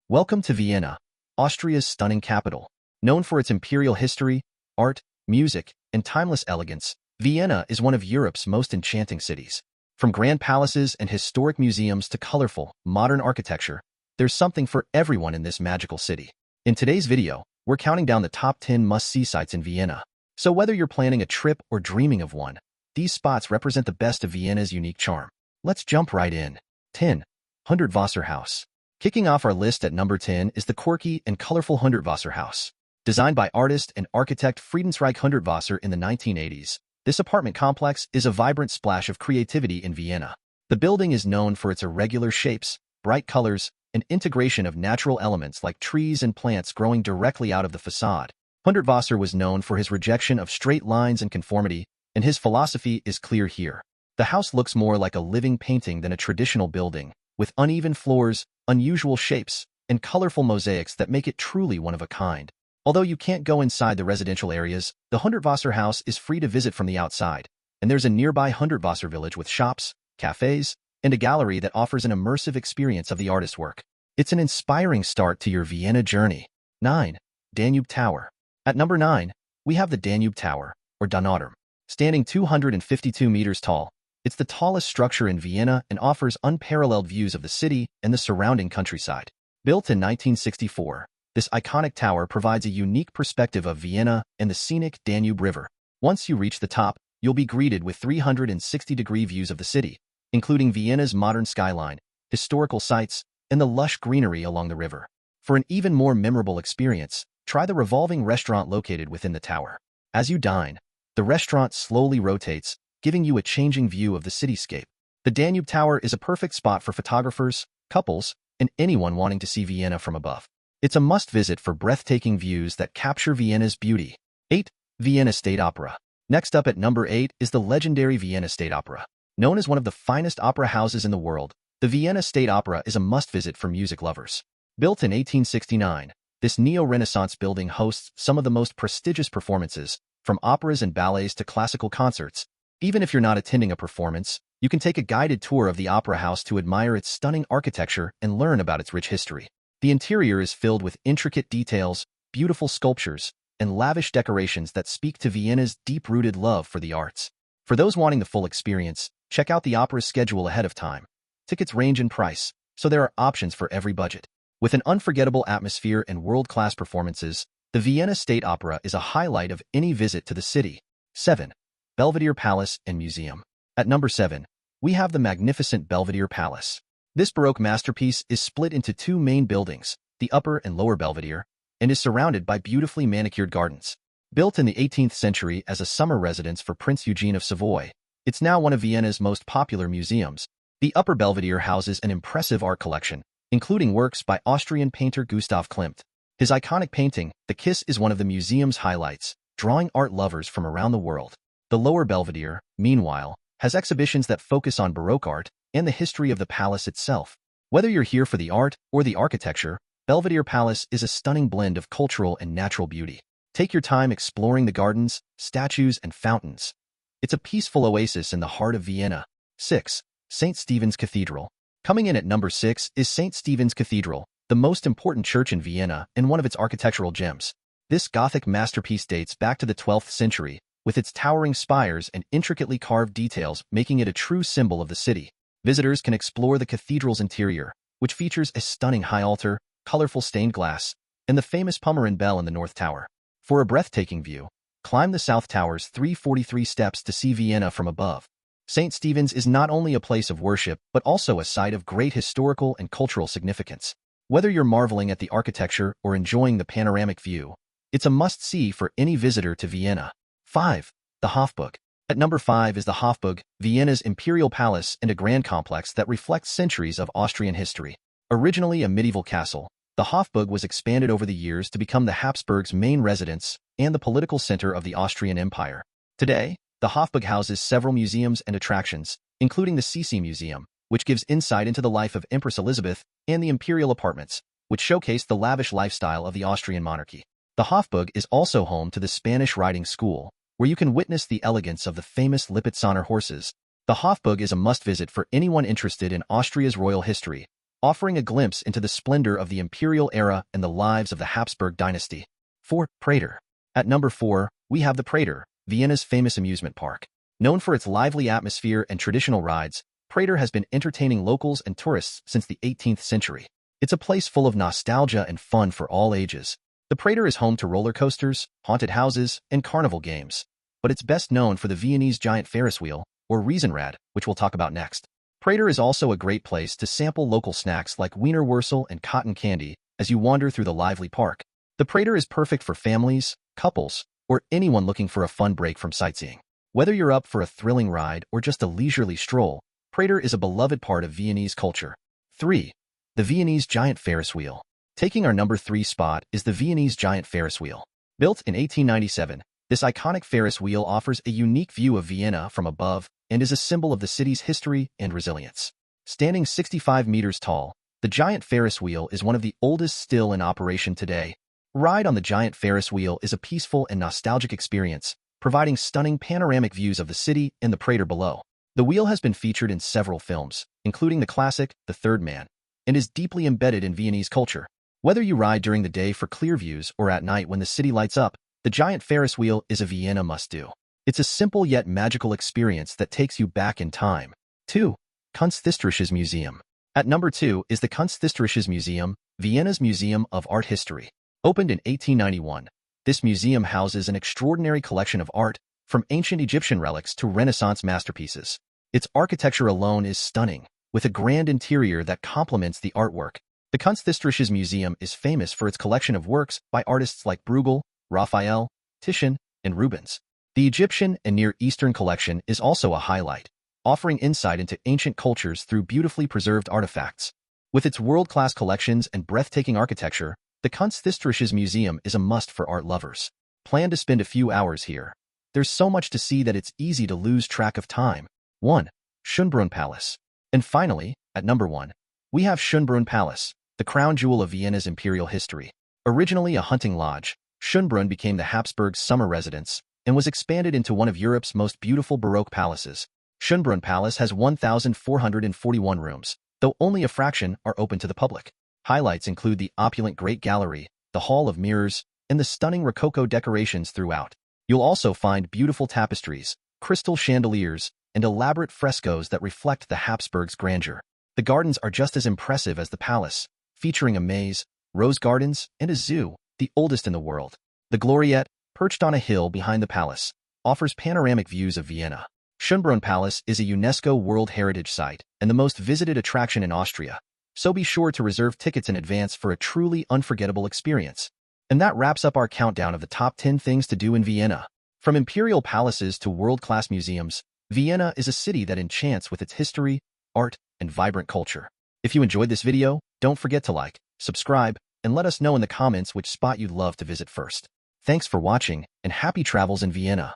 Welcome to Vienna, Austria's stunning capital. Known for its imperial history, art, music, and timeless elegance, Vienna is one of Europe's most enchanting cities. From grand palaces and historic museums to colorful, modern architecture, there's something for everyone in this magical city. In today's video, we're counting down the top 10 must-see sites in Vienna. So whether you're planning a trip or dreaming of one, these spots represent the best of Vienna's unique charm. Let's jump right in. 10. Hundertwasserhaus. Kicking off our list at number 10 is the quirky and colorful Hundertwasserhaus. Designed by artist and architect Friedensreich Hundertwasser in the 1980s, this apartment complex is a vibrant splash of creativity in Vienna. The building is known for its irregular shapes, bright colors, and integration of natural elements like trees and plants growing directly out of the facade. Hundertwasser was known for his rejection of straight lines and conformity, and his philosophy is clear here. The house looks more like a living painting than a traditional building, with uneven floors, unusual shapes, and colorful mosaics that make it truly one of a kind. Although you can't go inside the residential areas, the Hundertwasserhaus is free to visit from the outside, and there's a nearby Hundertwasser village with shops, cafes, and a gallery that offers an immersive experience of the artist's work. It's an inspiring start to your Vienna journey. 9. Danube Tower. At number 9, we have the Danube Tower, or Donauturm. Standing 252 meters tall, it's the tallest structure in Vienna and offers unparalleled views of the city and the surrounding countryside. Built in 1964, this iconic tower provides a unique perspective of Vienna and the scenic Danube River. Once you reach the top, you'll be greeted with 360-degree views of the city, including Vienna's modern skyline, historical sites, and the lush greenery along the river. For an even more memorable experience, try the revolving restaurant located within the tower. As you dine, the restaurant slowly rotates, giving you a changing view of the cityscape. The Danube Tower is a perfect spot for photographers, couples, and anyone wanting to see Vienna from above. It's a must-visit for breathtaking views that capture Vienna's beauty. 8. Vienna State Opera. Next up at number 8 is the legendary Vienna State Opera. Known as one of the finest opera houses in the world, the Vienna State Opera is a must-visit for music lovers. Built in 1869, this neo-Renaissance building hosts some of the most prestigious performances, from operas and ballets to classical concerts. Even if you're not attending a performance, you can take a guided tour of the opera house to admire its stunning architecture and learn about its rich history. The interior is filled with intricate details, beautiful sculptures, and lavish decorations that speak to Vienna's deep-rooted love for the arts. For those wanting the full experience, check out the opera's schedule ahead of time. Tickets range in price, so there are options for every budget. With an unforgettable atmosphere and world-class performances, the Vienna State Opera is a highlight of any visit to the city. 7. Belvedere Palace and Museum. At number 7, we have the magnificent Belvedere Palace. This Baroque masterpiece is split into two main buildings, the Upper and Lower Belvedere, and is surrounded by beautifully manicured gardens. Built in the 18th century as a summer residence for Prince Eugene of Savoy, it's now one of Vienna's most popular museums. The Upper Belvedere houses an impressive art collection, including works by Austrian painter Gustav Klimt. His iconic painting, The Kiss, is one of the museum's highlights, drawing art lovers from around the world. The Lower Belvedere, meanwhile, has exhibitions that focus on Baroque art and the history of the palace itself. Whether you're here for the art or the architecture, Belvedere Palace is a stunning blend of cultural and natural beauty. Take your time exploring the gardens, statues, and fountains. It's a peaceful oasis in the heart of Vienna. 6. St. Stephen's Cathedral. Coming in at number 6 is St. Stephen's Cathedral, the most important church in Vienna and one of its architectural gems. This Gothic masterpiece dates back to the 12th century, with its towering spires and intricately carved details making it a true symbol of the city. Visitors can explore the cathedral's interior, which features a stunning high altar, colorful stained glass, and the famous Pommern Bell in the North Tower. For a breathtaking view, climb the South Tower's 343 steps to see Vienna from above. St. Stephen's is not only a place of worship, but also a site of great historical and cultural significance. Whether you're marveling at the architecture or enjoying the panoramic view, it's a must-see for any visitor to Vienna. 5. The Hofburg. At number 5 is the Hofburg, Vienna's imperial palace and a grand complex that reflects centuries of Austrian history. Originally a medieval castle, the Hofburg was expanded over the years to become the Habsburgs' main residence and the political center of the Austrian Empire. Today, the Hofburg houses several museums and attractions, including the Sisi Museum, which gives insight into the life of Empress Elizabeth, and the imperial apartments, which showcase the lavish lifestyle of the Austrian monarchy. The Hofburg is also home to the Spanish riding school, where you can witness the elegance of the famous Lipizzaner horses. The Hofburg is a must-visit for anyone interested in Austria's royal history, offering a glimpse into the splendor of the imperial era and the lives of the Habsburg dynasty. 4. Prater. At number 4, we have the Prater, Vienna's famous amusement park. Known for its lively atmosphere and traditional rides, Prater has been entertaining locals and tourists since the 18th century. It's a place full of nostalgia and fun for all ages. The Prater is home to roller coasters, haunted houses, and carnival games, but it's best known for the Viennese giant Ferris wheel, or Riesenrad, which we'll talk about next. Prater is also a great place to sample local snacks like Wiener Würstel and cotton candy as you wander through the lively park. The Prater is perfect for families, couples, or anyone looking for a fun break from sightseeing. Whether you're up for a thrilling ride or just a leisurely stroll, Prater is a beloved part of Viennese culture. 3. The Viennese giant Ferris wheel. Taking our number 3 spot is the Viennese giant Ferris wheel. Built in 1897, this iconic Ferris wheel offers a unique view of Vienna from above and is a symbol of the city's history and resilience. Standing 65 meters tall, the giant Ferris wheel is one of the oldest still in operation today. Ride on the giant Ferris wheel is a peaceful and nostalgic experience, providing stunning panoramic views of the city and the Prater below. The wheel has been featured in several films, including the classic The Third Man, and is deeply embedded in Viennese culture. Whether you ride during the day for clear views or at night when the city lights up, the giant Ferris wheel is a Vienna must-do. It's a simple yet magical experience that takes you back in time. 2. Kunsthistorisches Museum. At number 2 is the Kunsthistorisches Museum, Vienna's Museum of Art History. Opened in 1891, this museum houses an extraordinary collection of art, from ancient Egyptian relics to Renaissance masterpieces. Its architecture alone is stunning, with a grand interior that complements the artwork. The Kunsthistorisches Museum is famous for its collection of works by artists like Bruegel, Raphael, Titian, and Rubens. The Egyptian and Near Eastern collection is also a highlight, offering insight into ancient cultures through beautifully preserved artifacts. With its world-class collections and breathtaking architecture, the Kunsthistorisches Museum is a must for art lovers. Plan to spend a few hours here. There's so much to see that it's easy to lose track of time. 1. Schönbrunn Palace. And finally, at number 1, we have Schönbrunn Palace, the crown jewel of Vienna's imperial history. Originally a hunting lodge, Schönbrunn became the Habsburgs' summer residence and was expanded into one of Europe's most beautiful Baroque palaces. Schönbrunn Palace has 1,441 rooms, though only a fraction are open to the public. Highlights include the opulent Great Gallery, the Hall of Mirrors, and the stunning Rococo decorations throughout. You'll also find beautiful tapestries, crystal chandeliers, and elaborate frescoes that reflect the Habsburgs' grandeur. The gardens are just as impressive as the palace, featuring a maze, rose gardens, and a zoo, the oldest in the world. The Gloriette, perched on a hill behind the palace, offers panoramic views of Vienna. Schönbrunn Palace is a UNESCO World Heritage Site and the most visited attraction in Austria, so be sure to reserve tickets in advance for a truly unforgettable experience. And that wraps up our countdown of the top 10 things to do in Vienna. From imperial palaces to world-class museums, Vienna is a city that enchants with its history, art, and vibrant culture. If you enjoyed this video, don't forget to like, subscribe, and let us know in the comments which spot you'd love to visit first. Thanks for watching, and happy travels in Vienna.